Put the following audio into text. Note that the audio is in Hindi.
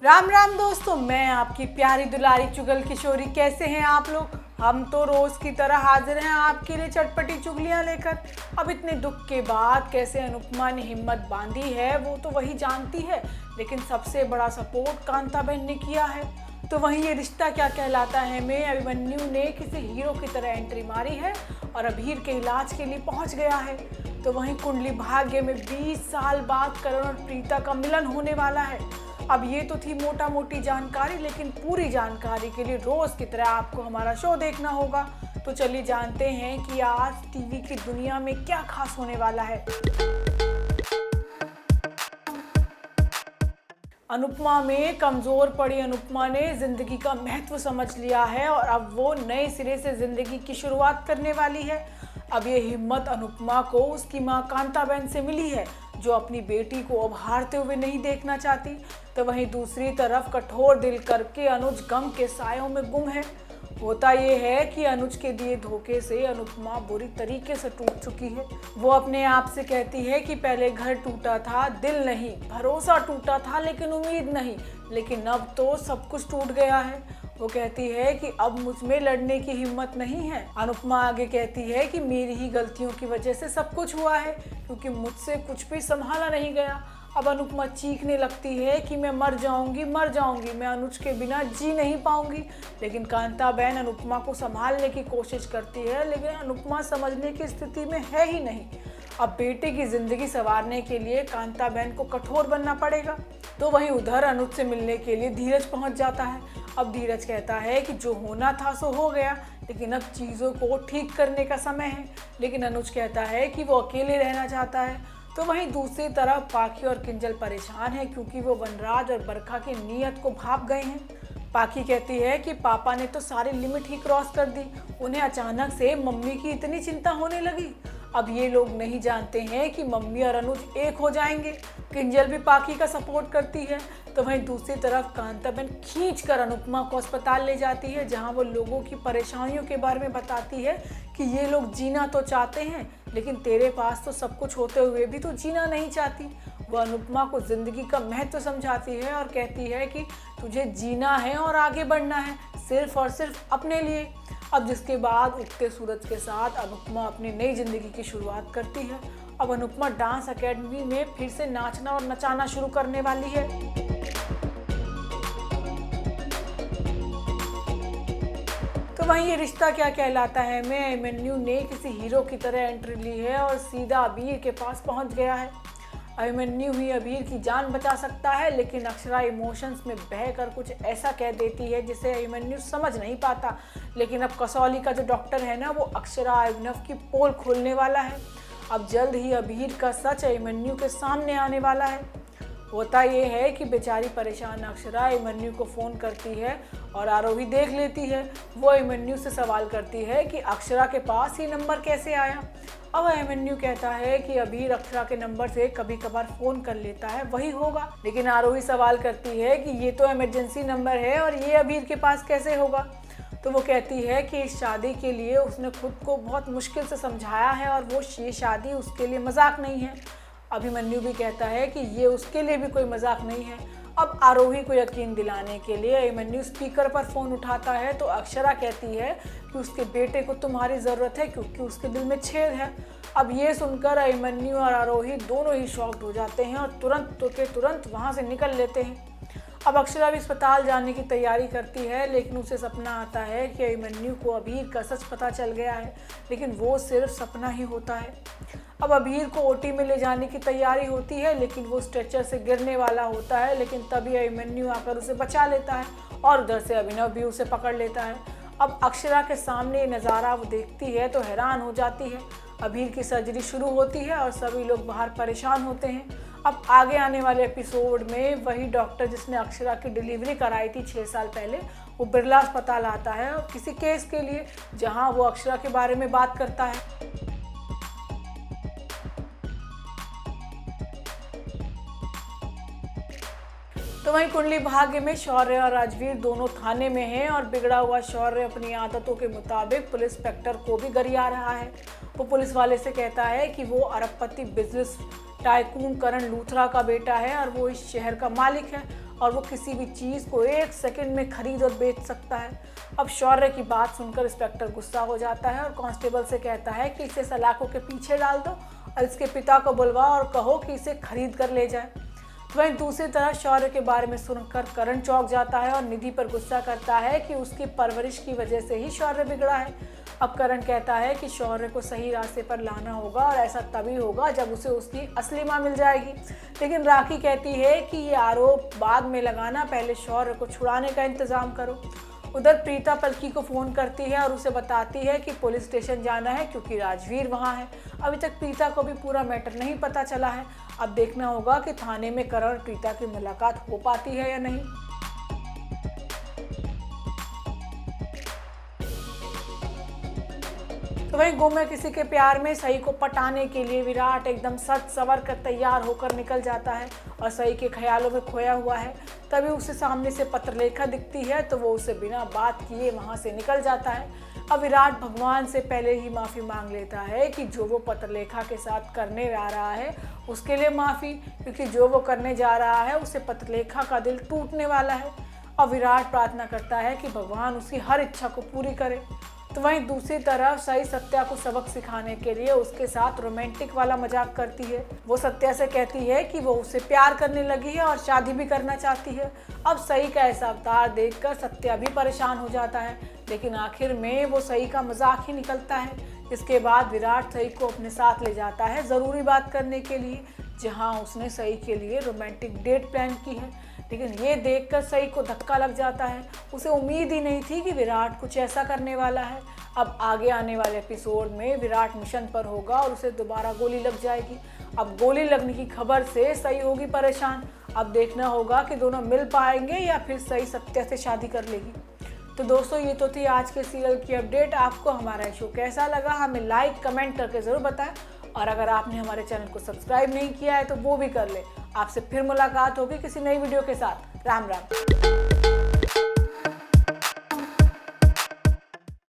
राम राम दोस्तों, मैं आपकी प्यारी दुलारी चुगल किशोरी। कैसे हैं आप लोग? हम तो रोज की तरह हाजिर हैं आपके लिए चटपटी चुगलियां लेकर। अब इतने दुख के बाद कैसे अनुपमा ने हिम्मत बांधी है वो तो वही जानती है, लेकिन सबसे बड़ा सपोर्ट कांताबेन ने किया है। तो वहीं ये रिश्ता क्या कहलाता है में अभिमन्यु ने किसी हीरो की तरह एंट्री मारी है और अभीर के इलाज के लिए पहुंच गया है। तो वहीं कुंडली भाग्य में 20 साल बाद करण और प्रीता का मिलन होने वाला है। अब ये तो थी मोटा मोटी जानकारी, लेकिन पूरी जानकारी के लिए रोज की तरह आपको हमारा शो देखना होगा। तो चलिए जानते हैं कि आज टीवी की दुनिया में क्या खास होने वाला है। अनुपमा में कमजोर पड़ी अनुपमा ने जिंदगी का महत्व समझ लिया है और अब वो नए सिरे से जिंदगी की शुरुआत करने वाली है। अब ये हिम्मत अनुपमा को उसकी मां कांताबेन से मिली है, जो अपनी बेटी को अब हारते हुए नहीं देखना चाहती। तो वहीं दूसरी तरफ कठोर दिल करके अनुज गम के सायों में गुम है। होता ये है कि अनुज के दिए धोखे से अनुपमा बुरी तरीके से टूट चुकी है। वो अपने आप से कहती है कि पहले घर टूटा था, दिल नहीं, भरोसा टूटा था लेकिन उम्मीद नहीं, लेकिन अब तो सब कुछ टूट गया है। वो कहती है कि अब मुझ में लड़ने की हिम्मत नहीं है। अनुपमा आगे कहती है कि मेरी ही गलतियों की वजह से सब कुछ हुआ है, क्योंकि मुझसे कुछ भी संभाला नहीं गया। अब अनुपमा चीखने लगती है कि मैं मर जाऊंगी, मैं अनुज के बिना जी नहीं पाऊंगी। लेकिन कांताबेन अनुपमा को संभालने की कोशिश करती है, लेकिन अनुपमा समझने की स्थिति में है ही नहीं। अब बेटे की जिंदगी संवारने के लिए कांताबेन को कठोर बनना पड़ेगा। तो वहीं उधर अनुज से मिलने के लिए धीरज पहुंच जाता है। अब धीरज कहता है कि जो होना था सो हो गया, लेकिन अब चीज़ों को ठीक करने का समय है। लेकिन अनुज कहता है कि वो अकेले रहना चाहता है। तो वहीं दूसरी तरफ पाखी और किंजल परेशान है, क्योंकि वो वनराज और बरखा की नीयत को भाप गए हैं। पाखी कहती है कि पापा ने तो सारी लिमिट ही क्रॉस कर दी, उन्हें अचानक से मम्मी की इतनी चिंता होने लगी। अब ये लोग नहीं जानते हैं कि मम्मी और अनुज एक हो जाएंगे। किंजल भी पाखी का सपोर्ट करती है। तो वहीं दूसरी तरफ कांताबेन खींचकर अनुपमा को अस्पताल ले जाती है, जहां वो लोगों की परेशानियों के बारे में बताती है कि ये लोग जीना तो चाहते हैं, लेकिन तेरे पास तो सब कुछ होते हुए भी तो जीना नहीं चाहती। वो अनुपमा को जिंदगी का महत्व समझाती है और कहती है कि तुझे जीना है और आगे बढ़ना है, सिर्फ और सिर्फ अपने लिए। अब जिसके बाद उगते सूरज के साथ अनुपमा अपनी नई जिंदगी की शुरुआत करती है। अब अनुपमा डांस एकेडमी में फिर से नाचना और नचाना शुरू करने वाली है। तो वहीं ये रिश्ता क्या कहलाता है में अभिमन्यु ने किसी हीरो की तरह एंट्री ली है और सीधा अभीर के पास पहुंच गया है। अभिमन्यु ही अभीर की जान बचा सकता है, लेकिन अक्षरा इमोशंस में बहकर कुछ ऐसा कह देती है जिसे अभिमन्यु समझ नहीं पाता। लेकिन अब कसौली का जो डॉक्टर है ना, वो अक्षरा अभिनव की पोल खोलने वाला है। अब जल्द ही अभीर का सच अभिमन्यु के सामने आने वाला है। होता ये है कि बेचारी परेशान अक्षरा अभिमन्यु को फ़ोन करती है और आरोही देख लेती है। वो अभिमन्यु से सवाल करती है कि अक्षरा के पास ये नंबर कैसे आया। अब अभिमन्यु कहता है कि अभीर अक्षरा के नंबर से कभी कभार फ़ोन कर लेता है, वही होगा। लेकिन आरोही सवाल करती है कि ये तो इमरजेंसी नंबर है और ये अभीर के पास कैसे होगा। तो वो कहती है कि इस शादी के लिए उसने खुद को बहुत मुश्किल से समझाया है और वो ये शादी उसके लिए मजाक नहीं है। अभिमन्यु भी कहता है कि ये उसके लिए भी कोई मजाक नहीं है। अब आरोही को यकीन दिलाने के लिए अभिमन्यु स्पीकर पर फ़ोन उठाता है, तो अक्षरा कहती है कि उसके बेटे को तुम्हारी ज़रूरत है, क्योंकि उसके दिल में छेद है। अब ये सुनकर अभिमन्यु और आरोही दोनों ही शॉक्ड हो जाते हैं और तुरंत वहाँ से निकल लेते हैं। अब अक्षरा भी अस्पताल जाने की तैयारी करती है, लेकिन उसे सपना आता है कि अभिमन्यु को अभीर का सच पता चल गया है, लेकिन वो सिर्फ सपना ही होता है। अब अभीर को ओटी में ले जाने की तैयारी होती है, लेकिन वो स्ट्रेचर से गिरने वाला होता है, लेकिन तभी अभिमन्यु आकर उसे बचा लेता है और उधर से अभिनव भी उसे पकड़ लेता है। अब अक्षरा के सामने ये नज़ारा वो देखती है तो हैरान हो जाती है। अभीर की सर्जरी शुरू होती है और सभी लोग बाहर परेशान होते हैं। अब आगे आने वाले एपिसोड में वही डॉक्टर जिसने अक्षरा की डिलीवरी कराई थी 6 साल पहले, वो बिरला अस्पताल आता है और किसी केस के लिए, जहां वो अक्षरा के बारे में बात करता है। तो वहीं कुंडली भाग्य में शौर्य और राजवीर दोनों थाने में हैं और बिगड़ा हुआ शौर्य अपनी आदतों के मुताबिक पुलिस इंस्पेक्टर को भी गरिया रहा है। वो पुलिस वाले से कहता है कि वो अरबपति बिजनेस टाइकून करण लूथरा का बेटा है और वो इस शहर का मालिक है और वो किसी भी चीज़ को 1 सेकंड में खरीद और बेच सकता है। अब शौर्य की बात सुनकर इंस्पेक्टर गुस्सा हो जाता है और कांस्टेबल से कहता है कि इसे सलाखों के पीछे डाल दो और इसके पिता को बुलवाओ और कहो कि इसे खरीद कर ले जाए। वहीं दूसरी तरफ शौर्य के बारे में सुनकर करण चौंक जाता है और निधि पर गुस्सा करता है कि उसकी परवरिश की वजह से ही शौर्य बिगड़ा है। अब करण कहता है कि शौर्य को सही रास्ते पर लाना होगा और ऐसा तभी होगा जब उसे उसकी असली मां मिल जाएगी। लेकिन राखी कहती है कि ये आरोप बाद में लगाना, पहले शौर्य को छुड़ाने का इंतजाम करो। उधर प्रीता पलकी को फ़ोन करती है और उसे बताती है कि पुलिस स्टेशन जाना है क्योंकि राजवीर वहाँ है। अभी तक प्रीता को भी पूरा मैटर नहीं पता चला है। अब देखना होगा कि थाने में करण और प्रीता की मुलाकात हो पाती है या नहीं। तो वहीं गुम है किसी के प्यार में सही को पटाने के लिए विराट एकदम सज सवर कर तैयार होकर निकल जाता है और सही के ख्यालों में खोया हुआ है। तभी उसे सामने से पत्रलेखा दिखती है तो वो उसे बिना बात किए वहां से निकल जाता है। अब विराट भगवान से पहले ही माफ़ी मांग लेता है कि जो वो पत्रलेखा के साथ करने जा रहा है उसके लिए माफ़ी, क्योंकि जो वो करने जा रहा है उसे पत्रलेखा का दिल टूटने वाला है। अब विराट प्रार्थना करता है कि भगवान उसकी हर इच्छा को पूरी करे। तो वहीं दूसरी तरफ सही सत्या को सबक सिखाने के लिए उसके साथ रोमांटिक वाला मजाक करती है। वो सत्या से कहती है कि वो उससे प्यार करने लगी है और शादी भी करना चाहती है। अब सही का ऐसा अवतार देखकर सत्या भी परेशान हो जाता है, लेकिन आखिर में वो सही का मजाक ही निकलता है। इसके बाद विराट सही को अपने साथ ले जाता है ज़रूरी बात करने के लिए, जहाँ उसने सही के लिए रोमांटिक डेट प्लान की है। लेकिन ये देखकर सही को धक्का लग जाता है। उसे उम्मीद ही नहीं थी कि विराट कुछ ऐसा करने वाला है। अब आगे आने वाले एपिसोड में विराट मिशन पर होगा और उसे दोबारा गोली लग जाएगी। अब गोली लगने की खबर से सही होगी परेशान। अब देखना होगा कि दोनों मिल पाएंगे या फिर सही सत्या से शादी कर लेगी। तो दोस्तों, ये तो थी आज के सीरियल की अपडेट। आपको हमारा शो कैसा लगा हमें लाइक कमेंट करके ज़रूर बताएं, और अगर आपने हमारे चैनल को सब्सक्राइब नहीं किया है तो वो भी कर ले। आपसे फिर मुलाकात होगी किसी नई वीडियो के साथ। राम राम।